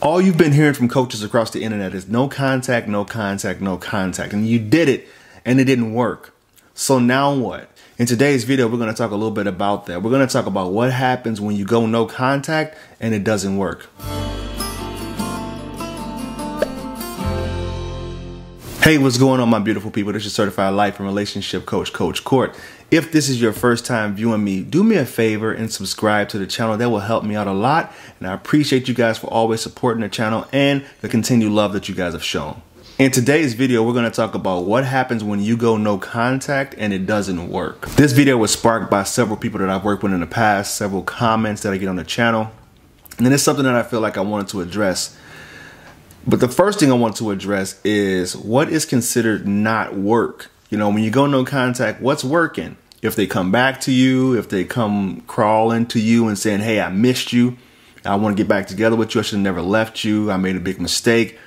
All you've been hearing from coaches across the internet is no contact, no contact, no contact. And you did it and it didn't work. So now what? In today's video, we're going to talk a little bit about that. We're going to talk about what happens when you go no contact and it doesn't work. Hey, what's going on, my beautiful people? This is Certified Life and Relationship Coach, Coach Court. If this is your first time viewing me, do me a favor and subscribe to the channel. That will help me out a lot. And I appreciate you guys for always supporting the channel and the continued love that you guys have shown. In today's video, we're going to talk about what happens when you go no contact and it doesn't work. This video was sparked by several people that I've worked with in the past, several comments that I get on the channel. And then it's something that I feel like I wanted to address. But the first thing I want to address is what is considered not work. You know, when you go no contact, what's working? If they come back to you, if they come crawling to you and saying, hey, I missed you. I want to get back together with you. I should have never left you. I made a big mistake.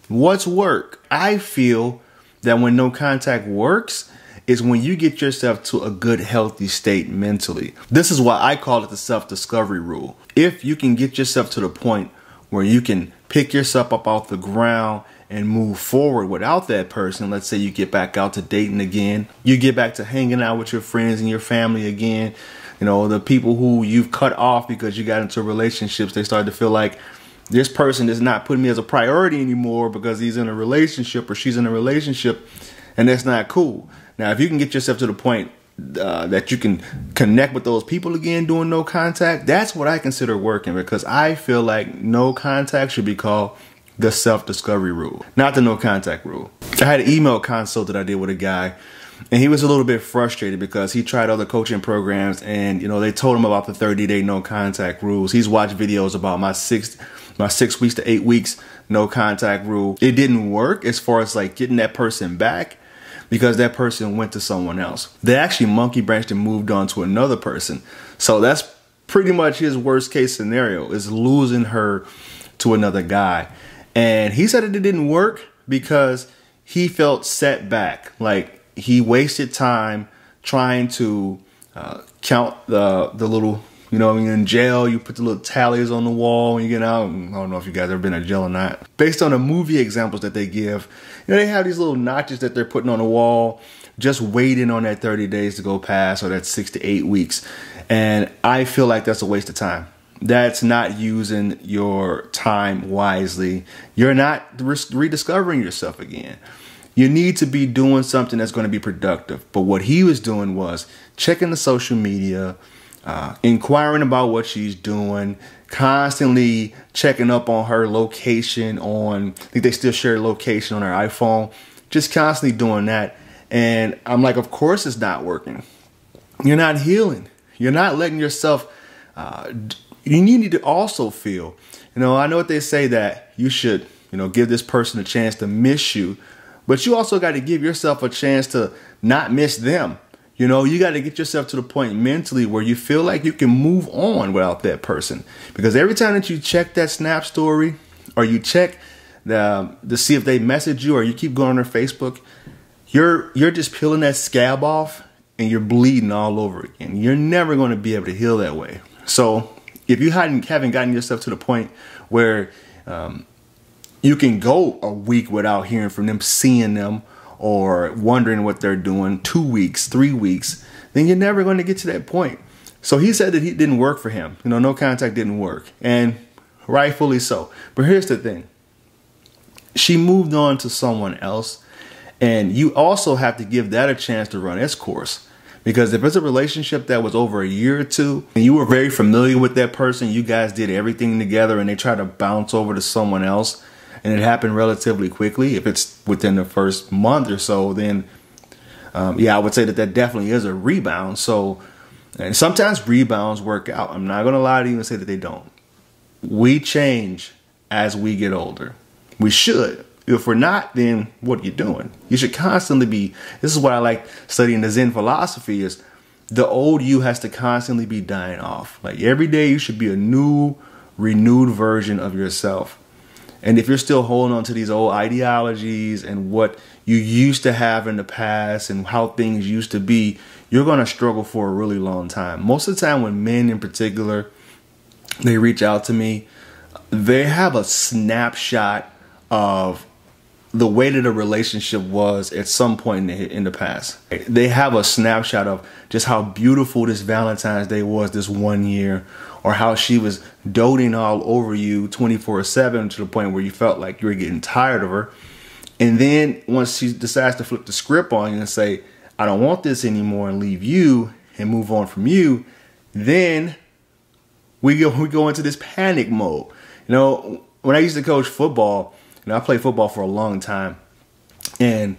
What's work? I feel that when no contact works is when you get yourself to a good, healthy state mentally. This is why I call it the self-discovery rule. If you can get yourself to the point where you can pick yourself up off the ground and move forward without that person. Let's say you get back out to dating again. You get back to hanging out with your friends and your family again. You know, the people who you've cut off because you got into relationships, they start to feel like this person is not putting me as a priority anymore because he's in a relationship or she's in a relationship, and that's not cool. Now, if you can get yourself to the point that you can connect with those people again doing no contact, that's what I consider working, because I feel like no contact should be called the self-discovery rule, not the no contact rule. I had an email consult that I did with a guy, and he was a little bit frustrated because he tried other coaching programs and, you know, they told him about the 30-day no contact rules. He's watched videos about my 6 weeks to 8 weeks no contact rule. It didn't work as far as like getting that person back, because that person went to someone else. They actually monkey branched and moved on to another person. So that's pretty much his worst case scenario, is losing her to another guy. And he said that it didn't work because he felt set back. Like he wasted time trying to count the little, you know, when you're in jail, you put the little tallies on the wall when you get out. I don't know if you guys ever been in jail or not. Based on the movie examples that they give, you know, they have these little notches that they're putting on the wall, just waiting on that 30 days to go past, or that 6 to 8 weeks. And I feel like that's a waste of time. That's not using your time wisely. You're not rediscovering yourself again. You need to be doing something that's going to be productive. But what he was doing was checking the social media, inquiring about what she's doing, constantly checking up on her location on, I think they still share location on her iPhone, just constantly doing that. And I'm like, of course it's not working. You're not healing. You're not letting yourself, you need to also feel, you know, I know what they say that you should, you know, give this person a chance to miss you, but you also got to give yourself a chance to not miss them. You know, you got to get yourself to the point mentally where you feel like you can move on without that person. Because every time that you check that Snap story, or you check to see if they message you, or you keep going on their Facebook, you're just peeling that scab off and you're bleeding all over again. You're never going to be able to heal that way. So if you haven't gotten yourself to the point where you can go a week without hearing from them, seeing them, or wondering what they're doing, 2 weeks, 3 weeks, then you're never going to get to that point. So he said that it didn't work for him. You know, no contact didn't work, and rightfully so. But here's the thing. She moved on to someone else, and you also have to give that a chance to run its course. Because if it's a relationship that was over a year or two, and you were very familiar with that person, you guys did everything together, and they try to bounce over to someone else, and it happened relatively quickly, if it's within the first month or so, then yeah, I would say that that definitely is a rebound. So, and sometimes rebounds work out. I'm not going to lie to you and say that they don't. We change as we get older. We should. If we're not, then what are you doing? You should constantly be, this is what I like studying the Zen philosophy, is the old you has to constantly be dying off. Like every day you should be a new, renewed version of yourself. And if you're still holding on to these old ideologies and what you used to have in the past and how things used to be, you're going to struggle for a really long time. Most of the time when men in particular, they reach out to me, they have a snapshot of the way that a relationship was at some point in the past. They have a snapshot of just how beautiful this Valentine's Day was this one year, or how she was doting all over you 24/7 to the point where you felt like you were getting tired of her. And then once she decides to flip the script on you and say, I don't want this anymore, and leave you and move on from you, then we go into this panic mode. You know, when I used to coach football, I played football for a long time, and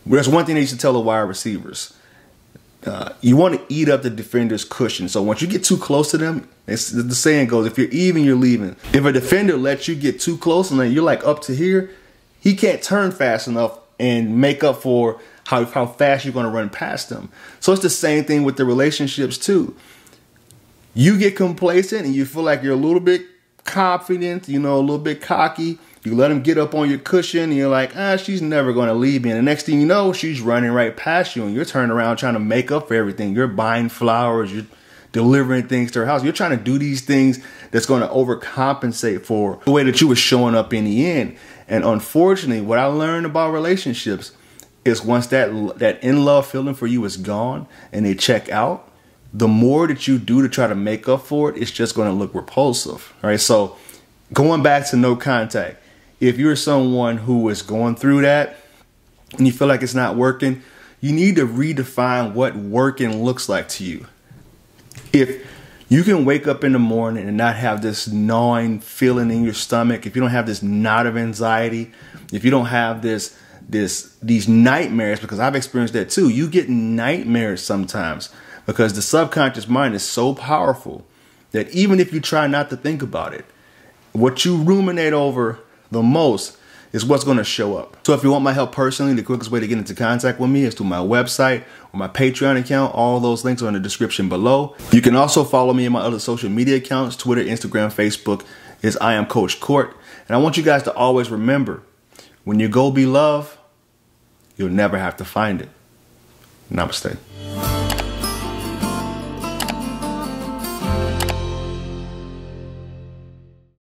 there's one thing they used to tell the wide receivers. You want to eat up the defender's cushion. So once you get too close to them, the saying goes, if you're even, you're leaving. If a defender lets you get too close and then you're like up to here, he can't turn fast enough and make up for how fast you're going to run past them. So it's the same thing with the relationships too. You get complacent and you feel like you're a little bit confident, you know, a little bit cocky. You let him get up on your cushion and you're like, she's never going to leave me. And the next thing you know, she's running right past you and you're turning around trying to make up for everything. You're buying flowers, you're delivering things to her house. You're trying to do these things that's going to overcompensate for the way that you were showing up in the end. And unfortunately, what I learned about relationships is once that in-love feeling for you is gone and they check out, the more that you do to try to make up for it, it's just going to look repulsive. All right, so going back to no contact. If you're someone who is going through that and you feel like it's not working, you need to redefine what working looks like to you. If you can wake up in the morning and not have this gnawing feeling in your stomach, if you don't have this knot of anxiety, if you don't have these nightmares, because I've experienced that too. You get nightmares sometimes because the subconscious mind is so powerful that even if you try not to think about it, what you ruminate over the most is what's going to show up. So if you want my help personally, the quickest way to get into contact with me is through my website or my Patreon account. All those links are in the description below. You can also follow me in my other social media accounts, Twitter, Instagram, Facebook, is I am Coach Court. And I want you guys to always remember, when your goal be love, you'll never have to find it. Namaste.